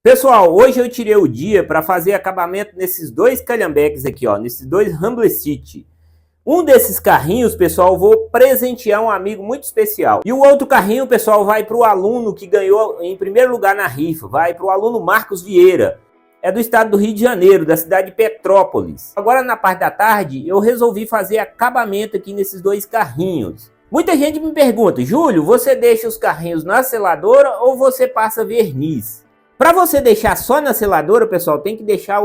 Pessoal, hoje eu tirei o dia para fazer acabamento nesses dois calhambeques aqui, ó, nesses dois Humble City. Um desses carrinhos, pessoal, eu vou presentear um amigo muito especial. E o outro carrinho, pessoal, vai para o aluno que ganhou em primeiro lugar na rifa. Vai para o aluno Marcos Vieira. É do estado do Rio de Janeiro, da cidade de Petrópolis. Agora, na parte da tarde, eu resolvi fazer acabamento aqui nesses dois carrinhos. Muita gente me pergunta, Júlio, você deixa os carrinhos na seladora ou você passa verniz? Para você deixar só na seladora, pessoal, tem que deixar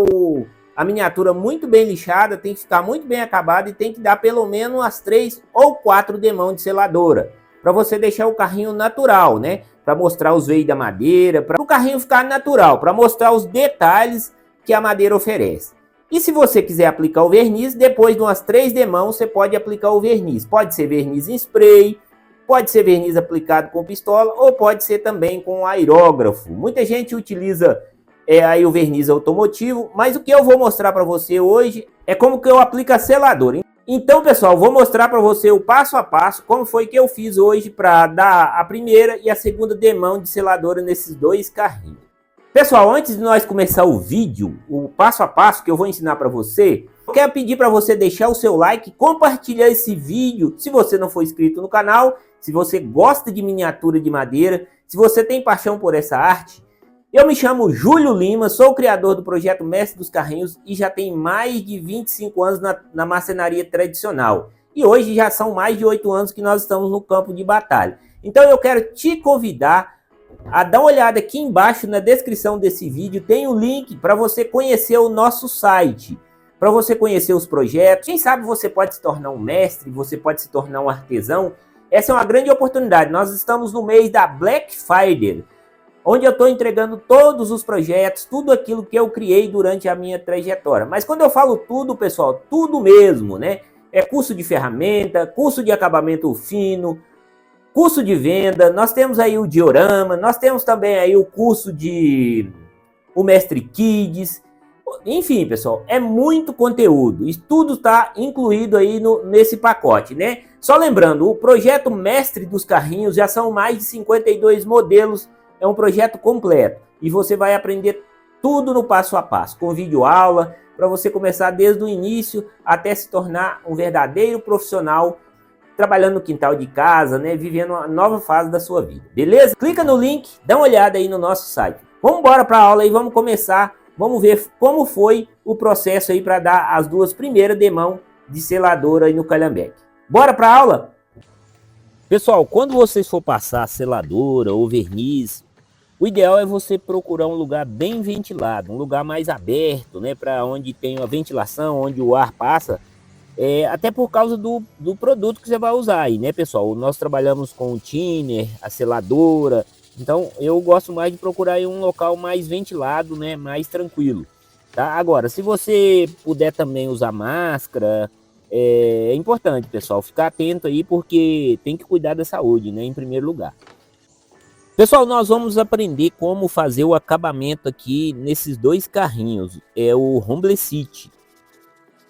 a miniatura muito bem lixada, tem que ficar muito bem acabada e tem que dar pelo menos umas 3 ou 4 demãos de seladora. Para você deixar o carrinho natural, né? Para mostrar os veios da madeira, para o carrinho ficar natural, para mostrar os detalhes que a madeira oferece. E se você quiser aplicar o verniz, depois de umas 3 demãos, você pode aplicar o verniz. Pode ser verniz em spray, pode ser verniz aplicado com pistola ou pode ser também com aerógrafo. Muita gente utiliza aí o verniz automotivo, mas o que eu vou mostrar para você hoje é como que eu aplico a seladora. Então, pessoal, vou mostrar para você o passo a passo, como foi que eu fiz hoje para dar a primeira e a segunda demão de seladora nesses dois carrinhos. Pessoal, antes de nós começar o vídeo, o passo a passo que eu vou ensinar para você, eu quero pedir para você deixar o seu like, compartilhar esse vídeo, se você não for inscrito no canal, se você gosta de miniatura de madeira, se você tem paixão por essa arte. Eu me chamo Júlio Lima, sou o criador do projeto Mestre dos Carrinhos e já tenho mais de 25 anos na marcenaria tradicional. E hoje já são mais de 8 anos que nós estamos no campo de batalha. Então eu quero te convidar a dar uma olhada aqui embaixo na descrição desse vídeo. Tem um link para você conhecer o nosso site, para você conhecer os projetos. Quem sabe você pode se tornar um mestre, você pode se tornar um artesão. Essa é uma grande oportunidade. Nós estamos no mês da Black Friday, onde eu estou entregando todos os projetos, tudo aquilo que eu criei durante a minha trajetória. Mas quando eu falo tudo, pessoal, tudo mesmo, né? É curso de ferramenta, curso de acabamento fino, curso de venda, nós temos aí o diorama, nós temos também aí o curso de o Mestre Kids. Enfim, pessoal, é muito conteúdo. Isso tudo está incluído aí nesse pacote, né? Só lembrando, o projeto Mestre dos Carrinhos já são mais de 52 modelos. É um projeto completo e você vai aprender tudo no passo a passo, com vídeo aula, para você começar desde o início até se tornar um verdadeiro profissional, trabalhando no quintal de casa, né, vivendo uma nova fase da sua vida, beleza? Clica no link, dá uma olhada aí no nosso site. Vamos embora para a aula e vamos começar, vamos ver como foi o processo aí para dar as duas primeiras demãos de seladora aí no calhambeque. Bora para a aula? Pessoal, quando vocês for passar seladora ou verniz, o ideal é você procurar um lugar bem ventilado, um lugar mais aberto, né, para onde tem a ventilação, onde o ar passa, até por causa do produto que você vai usar aí, né, pessoal? Nós trabalhamos com o thinner, a seladora, então eu gosto mais de procurar aí um local mais ventilado, né, mais tranquilo, tá? Agora, se você puder também usar máscara, é importante, pessoal, ficar atento aí porque tem que cuidar da saúde, né, em primeiro lugar. Pessoal, nós vamos aprender como fazer o acabamento aqui nesses dois carrinhos, é o Humble City.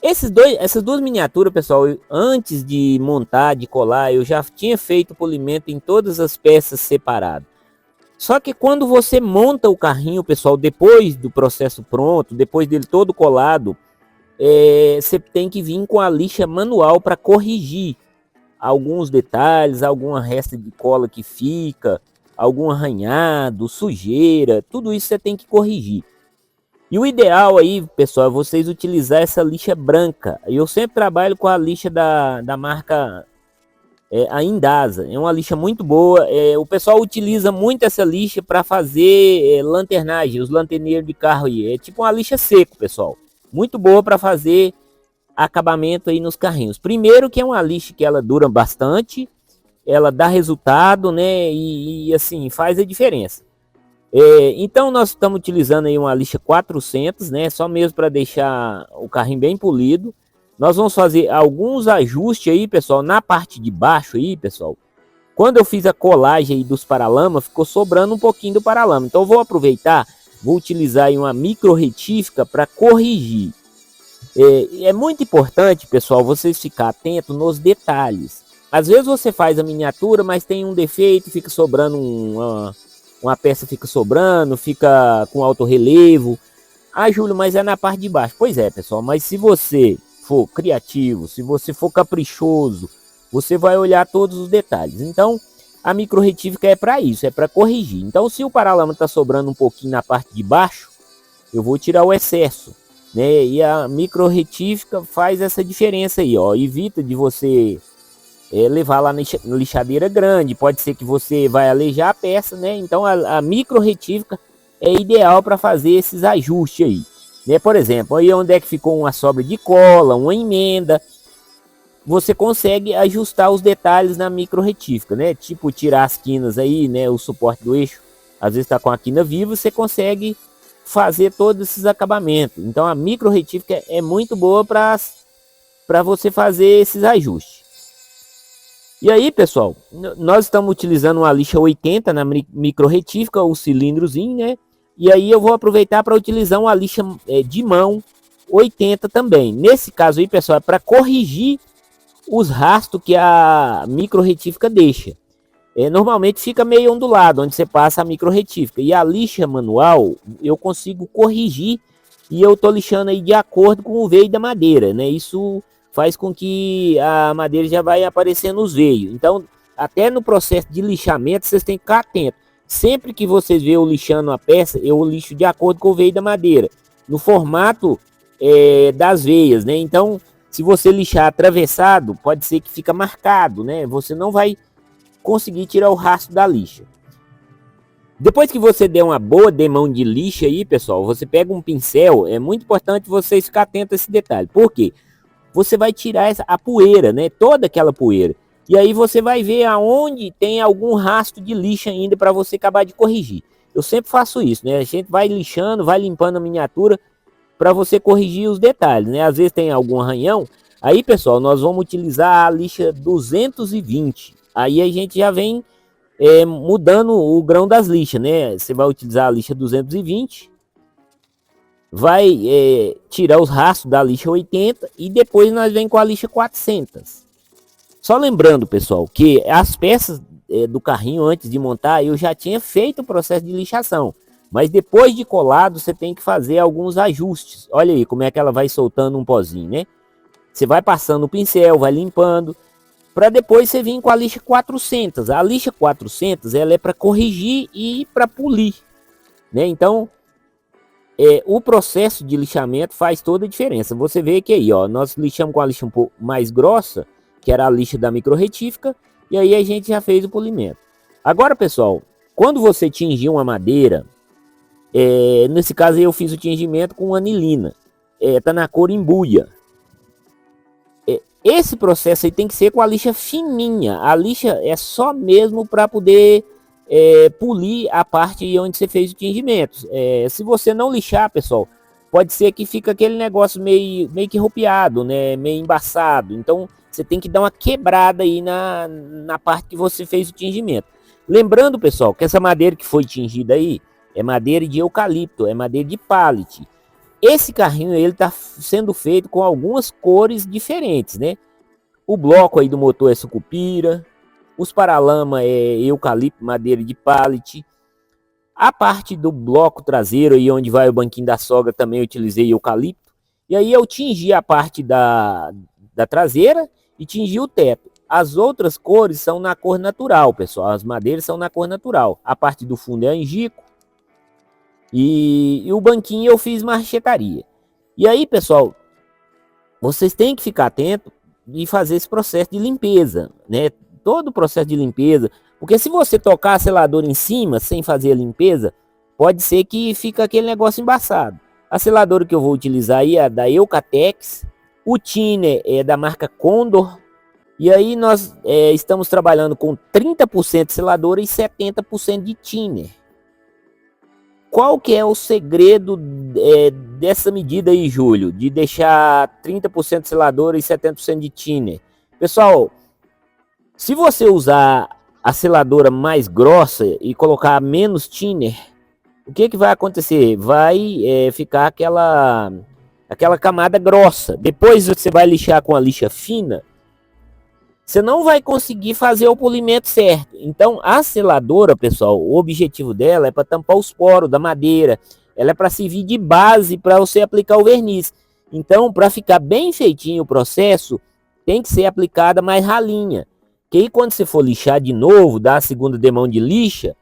Essas duas miniaturas, pessoal, antes de montar, de colar, eu já tinha feito polimento em todas as peças separadas. Só que quando você monta o carrinho, pessoal, depois do processo pronto, depois dele todo colado, você tem que vir com a lixa manual para corrigir alguns detalhes, alguma resta de cola que fica, algum arranhado, sujeira, tudo isso você tem que corrigir. E o ideal aí, pessoal, é vocês utilizar essa lixa branca. Eu sempre trabalho com a lixa da marca a Indasa. É uma lixa muito boa. O pessoal utiliza muito essa lixa para fazer lanternagem, os lanterneiros de carro aí. É tipo uma lixa seco, pessoal. Muito boa para fazer acabamento aí nos carrinhos. Primeiro que é uma lixa que ela dura bastante, ela dá resultado, né, e assim, faz a diferença. Então nós estamos utilizando aí uma lixa 400, né, só mesmo para deixar o carrinho bem polido. Nós vamos fazer alguns ajustes aí, pessoal, na parte de baixo aí, pessoal. Quando eu fiz a colagem aí dos paralamas, ficou sobrando um pouquinho do paralama. Então eu vou aproveitar, vou utilizar aí uma micro retífica para corrigir. É muito importante, pessoal, vocês ficar atentos nos detalhes. Às vezes você faz a miniatura, mas tem um defeito, fica sobrando uma peça fica sobrando, fica com alto relevo. Ah, Júlio, mas é na parte de baixo. Pois é, pessoal, mas se você for criativo, se você for caprichoso, você vai olhar todos os detalhes. Então, a micro retífica é para isso, é para corrigir. Então, se o paralama está sobrando um pouquinho na parte de baixo, eu vou tirar o excesso, né? E a micro retífica faz essa diferença aí, ó. Evita de você levar lá na lixadeira grande, pode ser que você vai alejar a peça, né? Então a micro retífica é ideal para fazer esses ajustes aí, né? Por exemplo, aí onde é que ficou uma sobra de cola, uma emenda, você consegue ajustar os detalhes na micro retífica, né? Tipo tirar as quinas aí, né? O suporte do eixo, às vezes está com a quina viva, você consegue fazer todos esses acabamentos. Então a micro retífica é muito boa para você fazer esses ajustes. E aí, pessoal, nós estamos utilizando uma lixa 80 na micro retífica, o cilindrozinho, né? E aí eu vou aproveitar para utilizar uma lixa de mão 80 também. Nesse caso aí, pessoal, é para corrigir os rastros que a micro retífica deixa. Normalmente fica meio ondulado onde você passa a micro retífica. E a lixa manual eu consigo corrigir e eu tô lixando aí de acordo com o veio da madeira, né? Isso faz com que a madeira já vai aparecendo os veios. Então, até no processo de lixamento, vocês têm que ficar atentos. Sempre que vocês veem eu lixando a peça, eu lixo de acordo com o veio da madeira, no formato das veias, né? Então, se você lixar atravessado, pode ser que fica marcado, né? Você não vai conseguir tirar o rastro da lixa. Depois que você der uma boa demão de lixa aí, pessoal, você pega um pincel, é muito importante vocês ficarem atentos a esse detalhe. Por quê? Você vai tirar a poeira, né? Toda aquela poeira. E aí você vai ver aonde tem algum rastro de lixa ainda para você acabar de corrigir. Eu sempre faço isso, né? A gente vai lixando, vai limpando a miniatura para você corrigir os detalhes, né? Às vezes tem algum arranhão. Aí, pessoal, nós vamos utilizar a lixa 220. Aí a gente já vem mudando o grão das lixas, né? Você vai utilizar a lixa 220. Vai tirar os rastros da lixa 80 e depois nós vem com a lixa 400. Só lembrando, pessoal, que as peças do carrinho antes de montar eu já tinha feito o processo de lixação, mas depois de colado você tem que fazer alguns ajustes. Olha aí como é que ela vai soltando um pozinho, né? Você vai passando o pincel, vai limpando, para depois você vir com a lixa 400. A lixa 400 ela é para corrigir e para polir, né? Então o processo de lixamento faz toda a diferença. Você vê que aí, ó, nós lixamos com a lixa um pouco mais grossa, que era a lixa da micro retífica, e aí a gente já fez o polimento. Agora, pessoal, quando você tingir uma madeira, nesse caso aí eu fiz o tingimento com anilina, tá na cor embuia. Esse processo aí tem que ser com a lixa fininha. A lixa é só mesmo para poder polir a parte onde você fez o tingimento. Se você não lixar, pessoal, pode ser que fica aquele negócio meio que rupiado, né? Meio embaçado. Então você tem que dar uma quebrada aí na parte que você fez o tingimento. Lembrando, pessoal, que essa madeira que foi tingida aí é madeira de eucalipto, é madeira de pallet. Esse carrinho ele está sendo feito com algumas cores diferentes, né? O bloco aí do motor é sucupira, os paralamas é eucalipto, madeira de pallet. A parte do bloco traseiro aí onde vai o banquinho da sogra também eu utilizei eucalipto. E aí eu tingi a parte da traseira e tingi o teto. As outras cores são na cor natural, pessoal. As madeiras são na cor natural. A parte do fundo é angico. E o banquinho eu fiz marchetaria. E aí, pessoal, vocês têm que ficar atento e fazer esse processo de limpeza, né? Todo o processo de limpeza. Porque se você tocar a seladora em cima sem fazer a limpeza, pode ser que fica aquele negócio embaçado. A seladora que eu vou utilizar aí é da Eucatex. O thinner é da marca Condor. E aí nós estamos trabalhando com 30% de seladora e 70% de thinner. Qual que é o segredo dessa medida aí, Júlio? De deixar 30% de seladora e 70% de thinner? Pessoal, se você usar a seladora mais grossa e colocar menos thinner, o que vai acontecer? Vai ficar aquela camada grossa. Depois você vai lixar com a lixa fina, você não vai conseguir fazer o polimento certo. Então, a seladora, pessoal, o objetivo dela é para tampar os poros da madeira. Ela é para servir de base para você aplicar o verniz. Então, para ficar bem feitinho o processo, tem que ser aplicada mais ralinha. Que aí, quando você for lixar de novo, dar a segunda demão de lixa,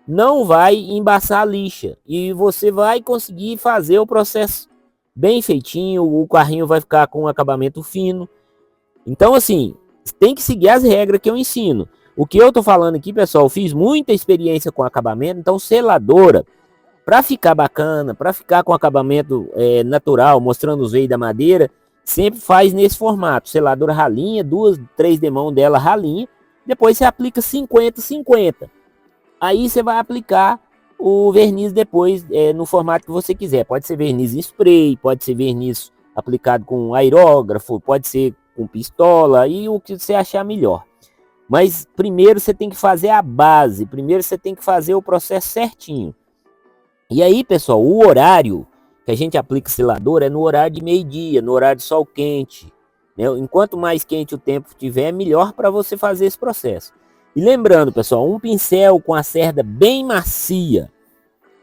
não vai embaçar a lixa. E você vai conseguir fazer o processo bem feitinho. O carrinho vai ficar com um acabamento fino. Então, assim, tem que seguir as regras que eu ensino. O que eu tô falando aqui, pessoal, eu fiz muita experiência com acabamento, então seladora, para ficar bacana, para ficar com acabamento natural, mostrando os veios da madeira, sempre faz nesse formato, seladora ralinha, 2, 3 demãos dela ralinha, depois você aplica 50-50. Aí você vai aplicar o verniz depois no formato que você quiser. Pode ser verniz em spray, pode ser verniz aplicado com aerógrafo, pode ser com pistola e o que você achar melhor. Mas primeiro você tem que fazer a base, primeiro você tem que fazer o processo certinho. E aí, pessoal, o horário que a gente aplica selador é no horário de meio-dia, no horário de sol quente, né? Enquanto mais quente o tempo tiver, melhor para você fazer esse processo. E lembrando, pessoal, um pincel com a cerda bem macia.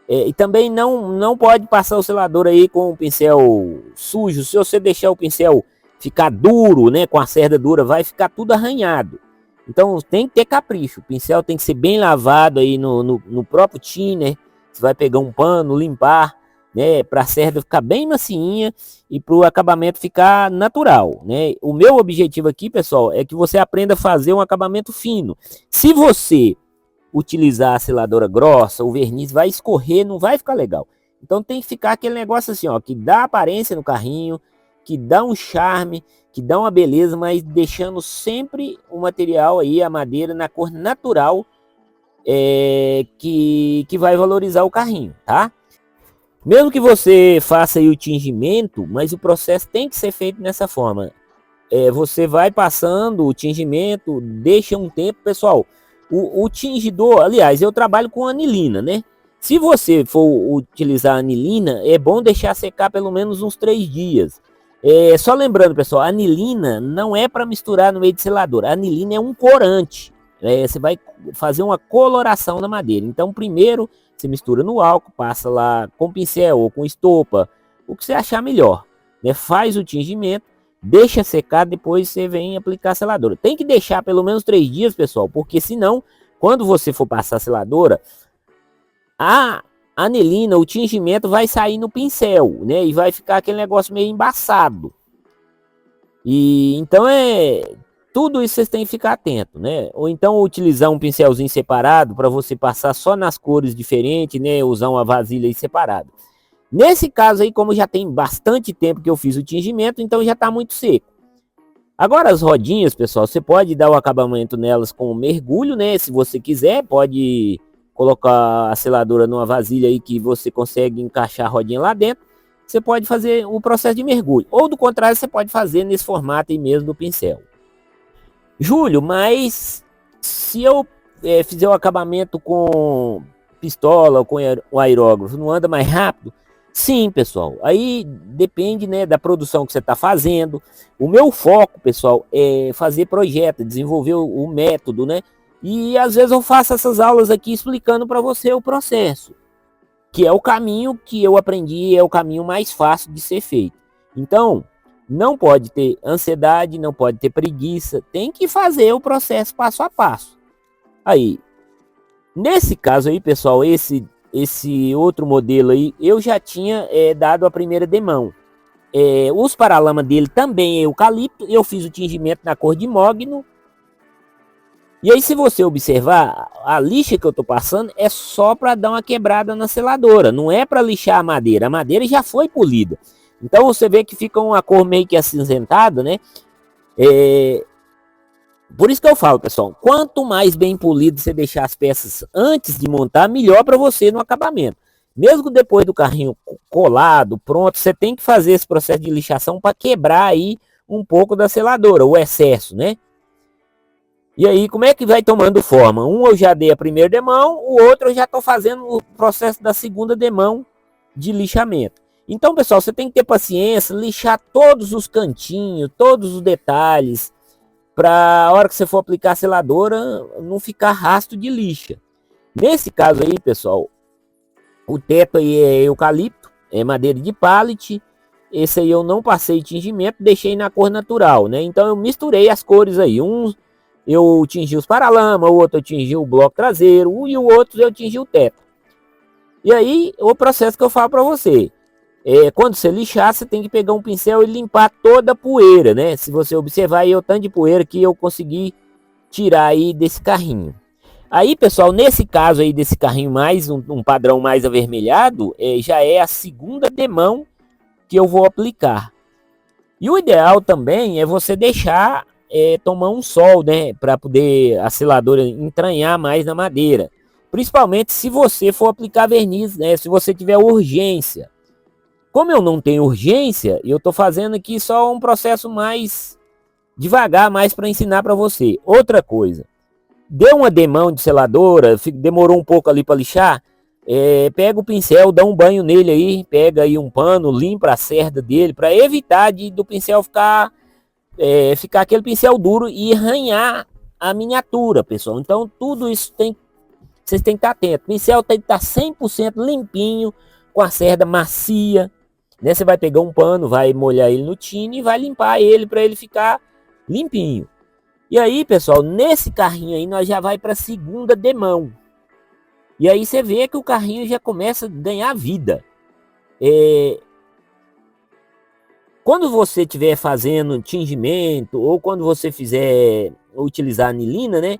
E também não pode passar o selador aí com o pincel sujo. Se você deixar o pincel ficar duro, né, com a cerda dura, vai ficar tudo arranhado. Então tem que ter capricho. O pincel tem que ser bem lavado aí no próprio thinner. Você vai pegar um pano, limpar, né, para a cerda ficar bem macinha e para o acabamento ficar natural, né? O meu objetivo aqui, pessoal, é que você aprenda a fazer um acabamento fino. Se você utilizar a seladora grossa, o verniz vai escorrer, não vai ficar legal. Então tem que ficar aquele negócio assim, ó, que dá aparência no carrinho, que dá um charme, que dá uma beleza, mas deixando sempre o material aí, a madeira, na cor natural, que vai valorizar o carrinho, tá? Mesmo que você faça aí o tingimento, mas o processo tem que ser feito dessa forma. Você vai passando o tingimento, deixa um tempo, pessoal. O tingidor, aliás, eu trabalho com anilina, né? Se você for utilizar anilina, é bom deixar secar pelo menos uns 3 dias. Só lembrando, pessoal, a anilina não é para misturar no meio de selador. A anilina é um corante. Você vai fazer uma coloração na madeira. Então, primeiro, você mistura no álcool, passa lá com pincel ou com estopa, o que você achar melhor, né? Faz o tingimento, deixa secar, depois você vem aplicar a seladora. Tem que deixar pelo menos 3 dias, pessoal, porque senão, quando você for passar a seladora, a anilina, o tingimento vai sair no pincel, né? E vai ficar aquele negócio meio embaçado. E então tudo isso vocês têm que ficar atento, né? Ou então utilizar um pincelzinho separado para você passar só nas cores diferentes, né? Usar uma vasilha aí separada. Nesse caso aí, como já tem bastante tempo que eu fiz o tingimento, então já está muito seco. Agora as rodinhas, pessoal, você pode dar o acabamento nelas com mergulho, né? Se você quiser, pode colocar a seladora numa vasilha aí que você consegue encaixar a rodinha lá dentro. Você pode fazer o processo de mergulho. Ou do contrário, você pode fazer nesse formato aí mesmo do pincel. Júlio, mas se eu fizer o acabamento com pistola ou com o aerógrafo, não anda mais rápido? Sim, pessoal. Aí depende, né, da produção que você está fazendo. O meu foco, pessoal, é fazer projeto, desenvolver o método, né? E às vezes eu faço essas aulas aqui explicando para você o processo, que é o caminho que eu aprendi, é o caminho mais fácil de ser feito. Então, não pode ter ansiedade, não pode ter preguiça, tem que fazer o processo passo a passo. Aí, nesse caso aí, pessoal, esse outro modelo aí, eu já tinha dado a primeira demão. Os paralamas dele também é eucalipto, eu fiz o tingimento na cor de mogno. E aí, se você observar, a lixa que eu tô passando é só para dar uma quebrada na seladora, não é para lixar a madeira já foi polida. Então você vê que fica uma cor meio que acinzentada, né? Por isso que eu falo, pessoal, quanto mais bem polido você deixar as peças antes de montar, melhor para você no acabamento. Mesmo depois do carrinho colado, pronto, você tem que fazer esse processo de lixação para quebrar aí um pouco da seladora, o excesso, né? E aí, como é que vai tomando forma? Um eu já dei a primeira demão, o outro eu já estou fazendo o processo da segunda demão de lixamento. Então, pessoal, você tem que ter paciência, lixar todos os cantinhos, todos os detalhes. para a hora que você for aplicar a seladora não ficar rastro de lixa. Nesse caso aí, pessoal, o teto aí é eucalipto, é madeira de pallet. Esse aí eu não passei tingimento, deixei na cor natural, né? Então eu misturei as cores aí. Um eu tingi os paralamas, o outro eu tingi o bloco traseiro, e o outro eu tingi o teto. E aí, o processo que eu falo para você, quando você lixar, você tem que pegar um pincel e limpar toda a poeira, né? Se você observar aí o tanto de poeira que eu consegui tirar aí desse carrinho. Aí, pessoal, nesse caso aí desse carrinho mais, um padrão mais avermelhado, já é a segunda demão que eu vou aplicar. E o ideal também é você deixar tomar um sol, né? Para poder a seladora entranhar mais na madeira. Principalmente se você for aplicar verniz, né? Se você tiver urgência. Como eu não tenho urgência, eu estou fazendo aqui só um processo mais devagar, mais para ensinar para você. Outra coisa, deu uma demão de seladora, demorou um pouco ali para lixar, pega o pincel, dá um banho nele aí, pega aí um pano, limpa a cerda dele, para evitar do pincel ficar aquele pincel duro e arranhar a miniatura, pessoal. Então tudo isso vocês têm que estar atentos. O pincel tem que estar 100% limpinho, com a cerda macia, né? Você vai pegar um pano, vai molhar ele no tino e vai limpar ele para ele ficar limpinho. E aí, pessoal, nesse carrinho aí nós já vai para a segunda demão. E aí você vê que o carrinho já começa a ganhar vida. Quando você estiver fazendo tingimento ou quando você fizer utilizar anilina, né?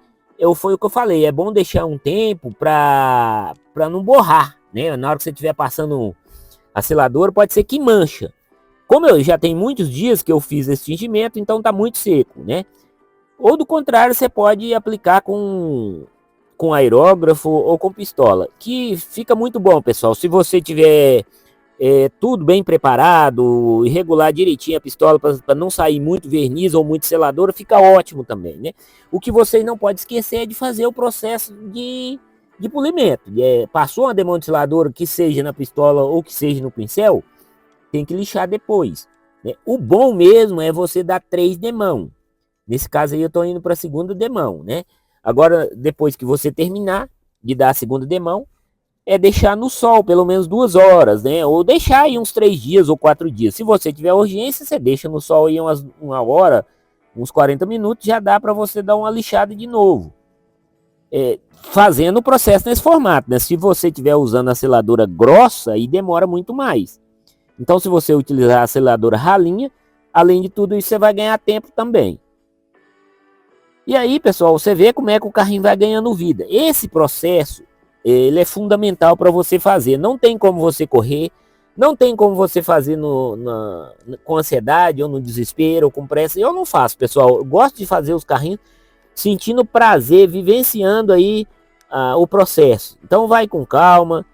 Foi o que eu falei, é bom deixar um tempo para não borrar, né? Na hora que você estiver passando a seladora, pode ser que mancha. Como eu já tem muitos dias que eu fiz esse tingimento, então tá muito seco, né? Ou do contrário, você pode aplicar com aerógrafo ou com pistola, que fica muito bom, pessoal. Se você tiver tudo bem preparado e regular direitinho a pistola para não sair muito verniz ou muito seladora, fica ótimo também, né? O que vocês não podem esquecer é de fazer o processo de polimento. Passou uma demão de seladora, que seja na pistola ou que seja no pincel, tem que lixar depois, né? O bom mesmo é você dar 3 demão. Nesse caso aí eu estou indo para a segunda demão, né? Agora, depois que você terminar de dar a segunda demão, deixar no sol pelo menos 2 horas, né? Ou deixar aí uns 3 dias ou 4 dias. Se você tiver urgência, você deixa no sol aí uma hora, uns 40 minutos, já dá para você dar uma lixada de novo. Fazendo o processo nesse formato, né? Se você estiver usando a seladora grossa, aí demora muito mais. Então, se você utilizar a seladora ralinha, além de tudo isso, você vai ganhar tempo também. E aí, pessoal, você vê como é que o carrinho vai ganhando vida. Esse processo, ele é fundamental para você fazer. Não tem como você correr, não tem como você fazer com ansiedade, ou no desespero, ou com pressa. Eu não faço, pessoal. Eu gosto de fazer os carrinhos sentindo prazer, vivenciando aí o processo. Então vai com calma,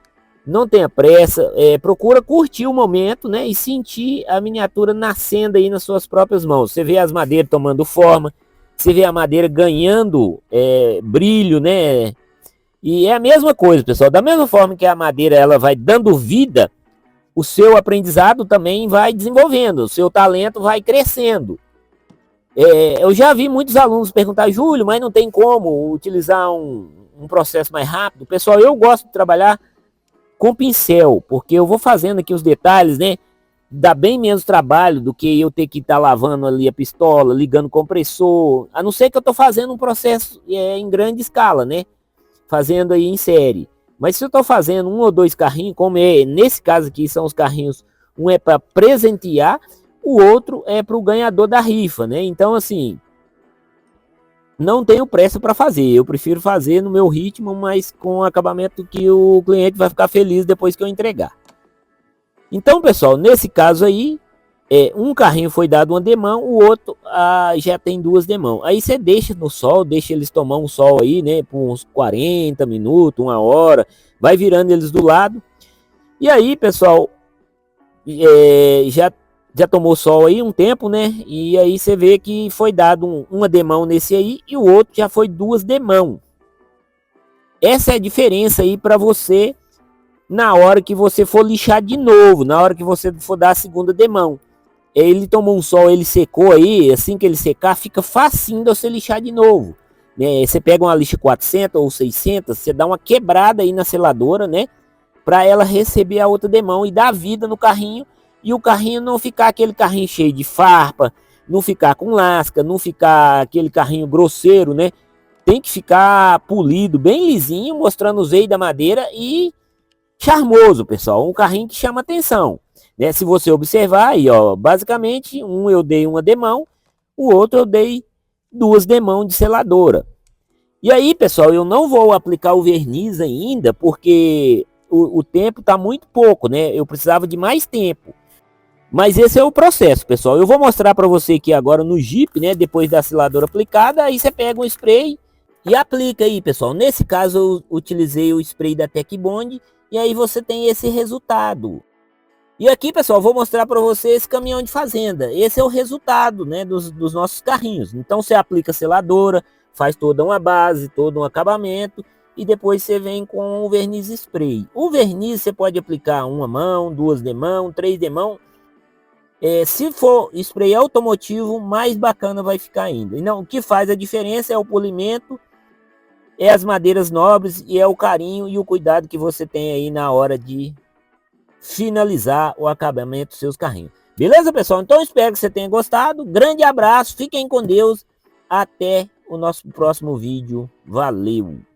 não tenha pressa, procura curtir o momento, né? E sentir a miniatura nascendo aí nas suas próprias mãos. Você vê as madeiras tomando forma, você vê a madeira ganhando brilho, né? E é a mesma coisa, pessoal. Da mesma forma que a madeira ela vai dando vida, o seu aprendizado também vai desenvolvendo, o seu talento vai crescendo. Eu já vi muitos alunos perguntar, Júlio, mas não tem como utilizar um processo mais rápido? Pessoal, eu gosto de trabalhar com pincel, porque eu vou fazendo aqui os detalhes, né? Dá bem menos trabalho do que eu ter que estar lavando ali a pistola, ligando o compressor, a não ser que eu estou fazendo um processo em grande escala, né? Fazendo aí em série. Mas se eu estou fazendo 1 ou 2 carrinhos, como nesse caso aqui são os carrinhos, um é para presentear, o outro é para o ganhador da rifa, né? Então, assim, não tenho pressa para fazer. Eu prefiro fazer no meu ritmo, mas com acabamento que o cliente vai ficar feliz depois que eu entregar. Então, pessoal, nesse caso aí, um carrinho foi dado uma demão, o outro já tem 2 demãos. Aí você deixa no sol, deixa eles tomar um sol aí, né? Por uns 40 minutos, 1 hora, vai virando eles do lado. E aí, pessoal, já tomou sol aí um tempo, né? E aí você vê que foi dado uma demão nesse aí e o outro já foi 2 demão. Essa é a diferença aí para você na hora que você for lixar de novo, na hora que você for dar a segunda demão. ele tomou um sol, ele secou aí, assim que ele secar, fica facinho de você lixar de novo. Né? Você pega uma lixa 400 ou 600, você dá uma quebrada aí na seladora, né? Para ela receber a outra demão e dar vida no carrinho, e o carrinho não ficar aquele carrinho cheio de farpa, não ficar com lasca, não ficar aquele carrinho grosseiro, né? Tem que ficar polido, bem lisinho, mostrando os veios da madeira e charmoso, pessoal. Um carrinho que chama atenção. Né? Se você observar aí, ó, basicamente, um eu dei uma demão, o outro eu dei duas demãos de seladora. E aí, pessoal, eu não vou aplicar o verniz ainda, porque o tempo está muito pouco, né? Eu precisava de mais tempo. Mas esse é o processo, pessoal. Eu vou mostrar para você aqui agora no Jeep, né? Depois da seladora aplicada, aí você pega um spray e aplica aí, pessoal. Nesse caso, eu utilizei o spray da Tec Bond e aí você tem esse resultado. E aqui, pessoal, vou mostrar para você esse caminhão de fazenda. Esse é o resultado, né, dos nossos carrinhos. Então você aplica a seladora, faz toda uma base, todo um acabamento e depois você vem com o verniz spray. O verniz você pode aplicar uma mão, duas demão, três demão. Se for spray automotivo, mais bacana vai ficar ainda. E não, o que faz a diferença é o polimento, é as madeiras nobres e é o carinho e o cuidado que você tem aí na hora de finalizar o acabamento dos seus carrinhos. Beleza, pessoal? Então espero que você tenha gostado. Grande abraço, fiquem com Deus. Até o nosso próximo vídeo. Valeu!